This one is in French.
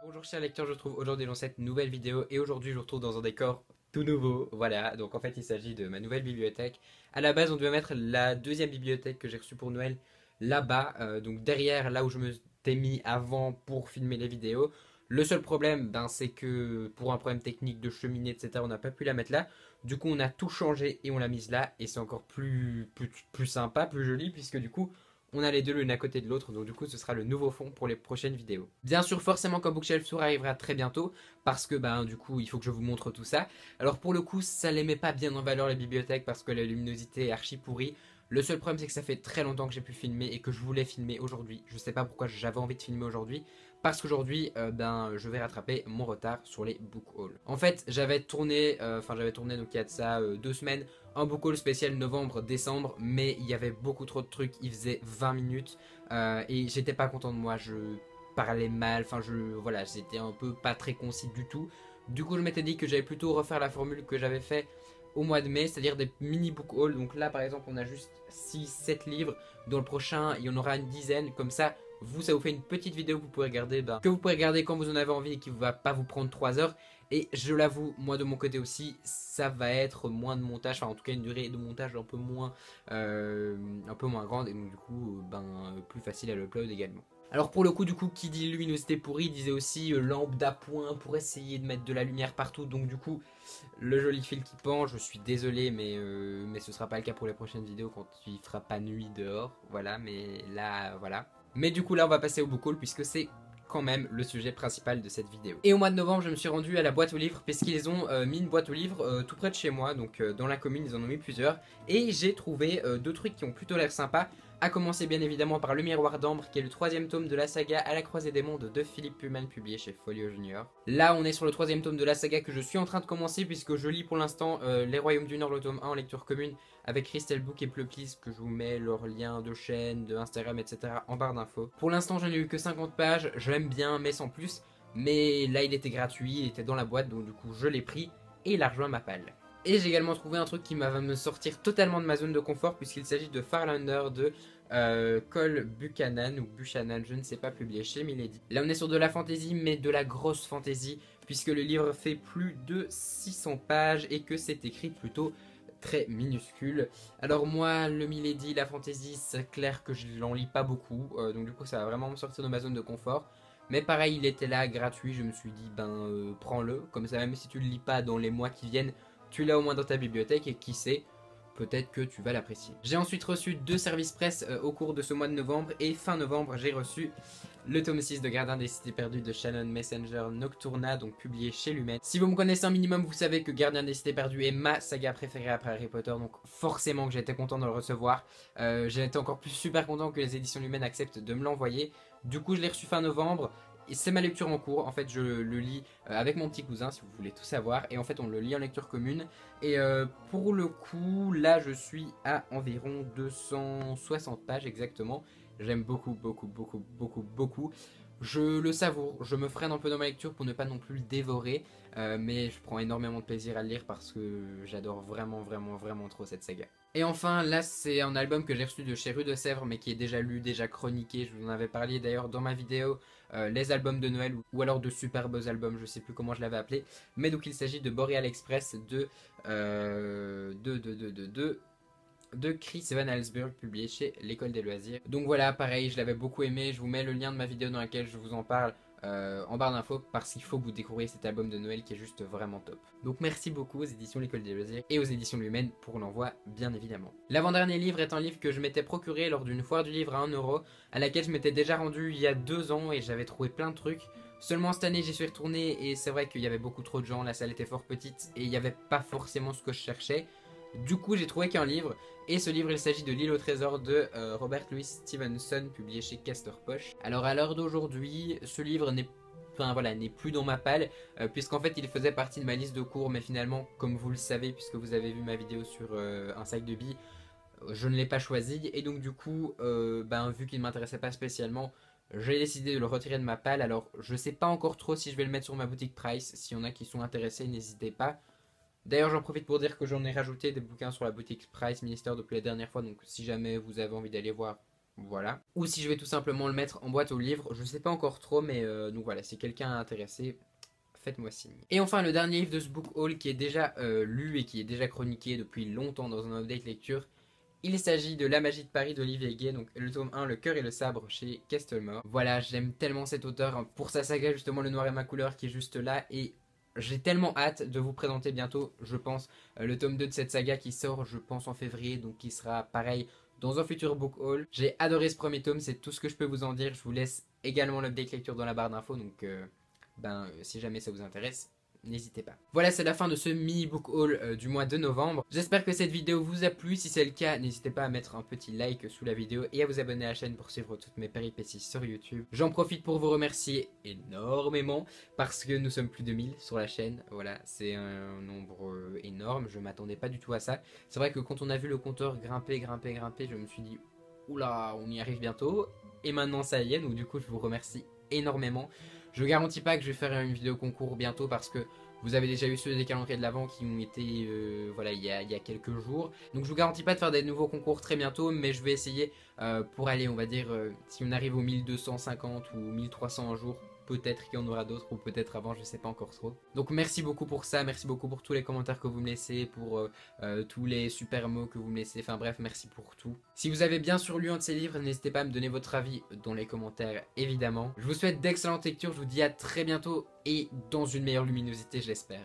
Bonjour chers lecteurs, je vous retrouve aujourd'hui dans cette nouvelle vidéo et aujourd'hui je vous retrouve dans un décor tout nouveau. Voilà, donc en fait il s'agit de ma nouvelle bibliothèque. À la base on devait mettre la deuxième bibliothèque que j'ai reçue pour Noël là-bas, donc derrière là où je me t'ai mis avant pour filmer les vidéos. Le seul problème, c'est que pour un problème technique de cheminée, etc., on n'a pas pu la mettre là. Du coup on a tout changé et on l'a mise là et c'est encore plus sympa, plus joli puisque du coup on a les deux l'une à côté de l'autre, donc du coup ce sera le nouveau fond pour les prochaines vidéos. Bien sûr, forcément quand Bookshelf Tour arrivera très bientôt, parce que du coup il faut que je vous montre tout ça. Alors pour le coup, ça les met pas bien en valeur les bibliothèques parce que la luminosité est archi pourrie. Le seul problème c'est que ça fait très longtemps que j'ai pu filmer et que je voulais filmer aujourd'hui. Je sais pas pourquoi j'avais envie de filmer aujourd'hui, parce qu'aujourd'hui je vais rattraper mon retard sur les book hauls. En fait j'avais tourné donc il y a de ça 2 semaines un book haul spécial novembre-décembre, mais il y avait beaucoup trop de trucs, il faisait 20 minutes et j'étais pas content de moi, je parlais mal, voilà, j'étais un peu pas très concis du tout. Du coup je m'étais dit que j'allais plutôt refaire la formule que j'avais fait au mois de mai, c'est-à-dire des mini book hauls. Donc là par exemple on a juste 6-7 livres, dans le prochain il y en aura une dizaine, comme ça ça vous fait une petite vidéo que vous pouvez regarder, que vous pouvez regarder quand vous en avez envie et qui ne va pas vous prendre 3 heures. Et je l'avoue, moi de mon côté aussi, ça va être moins de montage, enfin en tout cas une durée de montage un peu moins grande et donc du coup plus facile à l'upload également. Alors pour le coup du coup qui dit luminosité pourrie disait aussi lampe d'appoint pour essayer de mettre de la lumière partout, donc du coup le joli fil qui pend, je suis désolé mais ce sera pas le cas pour les prochaines vidéos quand il fera pas nuit dehors, voilà, mais là voilà. Mais du coup là on va passer au book haul puisque c'est quand même le sujet principal de cette vidéo. Et au mois de novembre je me suis rendu à la boîte aux livres puisqu'ils ont mis une boîte aux livres tout près de chez moi, donc dans la commune ils en ont mis plusieurs. Et j'ai trouvé deux trucs qui ont plutôt l'air sympas. A commencer bien évidemment par Le Miroir d'Ambre, qui est le troisième tome de la saga À la croisée des mondes de Philippe Pullman, publié chez Folio Junior. Là on est sur le troisième tome de la saga que je suis en train de commencer puisque je lis pour l'instant Les Royaumes du Nord, le tome 1 en lecture commune avec Crystal Book et Pleuplis, que je vous mets leur lien de chaîne, de Instagram, etc. en barre d'infos. Pour l'instant j'en ai eu que 50 pages, je l'aime bien mais sans plus. Mais là il était gratuit, il était dans la boîte, donc du coup je l'ai pris et il a rejoint ma palle. Et j'ai également trouvé un truc qui va me sortir totalement de ma zone de confort puisqu'il s'agit de Farlander de Cole Buchanan ou Buchanan, je ne sais pas, publié chez Milady. Là on est sur de la fantasy mais de la grosse fantasy puisque le livre fait plus de 600 pages et que c'est écrit plutôt très minuscule. Alors moi le Milady, la fantasy, c'est clair que je n'en lis pas beaucoup, donc du coup ça va vraiment me sortir de ma zone de confort. Mais pareil il était là gratuit, je me suis dit prends-le, comme ça même si tu le lis pas dans les mois qui viennent, tu l'as au moins dans ta bibliothèque et qui sait, peut-être que tu vas l'apprécier. J'ai ensuite reçu 2 services presse au cours de ce mois de novembre et fin novembre j'ai reçu le tome 6 de Gardien des Cités Perdues de Shannon Messenger Nocturna, donc publié chez Lumen. Si vous me connaissez un minimum, vous savez que Gardien des Cités Perdues est ma saga préférée après Harry Potter, donc forcément que j'ai été content de le recevoir. J'ai été encore plus super content que les éditions Lumen acceptent de me l'envoyer. Du coup je l'ai reçu fin novembre. C'est ma lecture en cours, en fait je le lis avec mon petit cousin si vous voulez tout savoir, et en fait on le lit en lecture commune. Et pour le coup là je suis à environ 260 pages exactement. J'aime beaucoup beaucoup beaucoup beaucoup beaucoup. Je le savoure, je me freine un peu dans ma lecture pour ne pas non plus le dévorer, mais je prends énormément de plaisir à le lire parce que j'adore vraiment vraiment vraiment trop cette saga. Et enfin là c'est un album que j'ai reçu de chez Rue de Sèvres mais qui est déjà lu, déjà chroniqué, je vous en avais parlé d'ailleurs dans ma vidéo les albums de Noël ou alors de super beaux albums, je sais plus comment je l'avais appelé, mais donc il s'agit de Boreal Express de Chris Van Allsburg, publié chez l'École des Loisirs. Donc voilà, pareil, je l'avais beaucoup aimé, je vous mets le lien de ma vidéo dans laquelle je vous en parle en barre d'infos parce qu'il faut que vous découvriez cet album de Noël qui est juste vraiment top. Donc merci beaucoup aux éditions L'École des Loisirs et aux éditions Lumen pour l'envoi bien évidemment. L'avant-dernier livre est un livre que je m'étais procuré lors d'une foire du livre à 1 € à laquelle je m'étais déjà rendu il y a 2 ans et j'avais trouvé plein de trucs. Seulement cette année j'y suis retourné et c'est vrai qu'il y avait beaucoup trop de gens, la salle était fort petite et il n'y avait pas forcément ce que je cherchais. Du coup j'ai trouvé qu'un livre, et ce livre il s'agit de L'île au trésor de Robert Louis Stevenson, publié chez Castor Poche. Alors à l'heure d'aujourd'hui ce livre n'est plus dans ma palle, puisqu'en fait il faisait partie de ma liste de cours, mais finalement comme vous le savez puisque vous avez vu ma vidéo sur un sac de billes, je ne l'ai pas choisi et donc du coup vu qu'il ne m'intéressait pas spécialement, j'ai décidé de le retirer de ma palle. Alors je sais pas encore trop si je vais le mettre sur ma boutique Price, s'il y en a qui sont intéressés n'hésitez pas. D'ailleurs j'en profite pour dire que j'en ai rajouté des bouquins sur la boutique Price Minister depuis la dernière fois, donc si jamais vous avez envie d'aller voir, Voilà. Ou si je vais tout simplement le mettre en boîte aux livres, je sais pas encore trop, mais donc voilà, si quelqu'un est intéressé, faites-moi signe. Et enfin, le dernier livre de ce book haul qui est déjà lu et qui est déjà chroniqué depuis longtemps dans un update lecture, il s'agit de La magie de Paris d'Olivier Gay, donc le tome 1, Le cœur et le sabre chez Kestelmore. Voilà, j'aime tellement cet auteur hein, pour sa saga justement Le noir et ma couleur qui est juste là et j'ai tellement hâte de vous présenter bientôt, je pense, le tome 2 de cette saga qui sort, je pense, en février, donc qui sera pareil dans un futur book haul. J'ai adoré ce premier tome, c'est tout ce que je peux vous en dire. Je vous laisse également l'update lecture dans la barre d'infos, donc si jamais ça vous intéresse, n'hésitez pas. Voilà, c'est la fin de ce mini book haul du mois de novembre. J'espère que cette vidéo vous a plu. Si c'est le cas, n'hésitez pas à mettre un petit like sous la vidéo et à vous abonner à la chaîne pour suivre toutes mes péripéties sur YouTube. J'en profite pour vous remercier énormément parce que nous sommes plus de 1000 sur la chaîne. Voilà, c'est un nombre énorme. Je m'attendais pas du tout à ça. C'est vrai que quand on a vu le compteur grimper, je me suis dit, oula, on y arrive bientôt. Et maintenant, ça y est. Donc du coup, je vous remercie énormément. Je garantis pas que je vais faire une vidéo concours bientôt parce que vous avez déjà eu ceux des calendriers de l'avant qui ont été voilà, il y a quelques jours. Donc je vous garantis pas de faire des nouveaux concours très bientôt, mais je vais essayer pour aller, on va dire, si on arrive aux 1250 ou 1300 un jour, peut-être qu'il y en aura d'autres ou peut-être avant, je sais pas encore trop. Donc merci beaucoup pour ça, merci beaucoup pour tous les commentaires que vous me laissez, pour tous les super mots que vous me laissez, enfin bref, merci pour tout. Si vous avez bien sûr lu un de ces livres, n'hésitez pas à me donner votre avis dans les commentaires, évidemment. Je vous souhaite d'excellentes lectures, je vous dis à très bientôt et dans une meilleure luminosité, j'espère.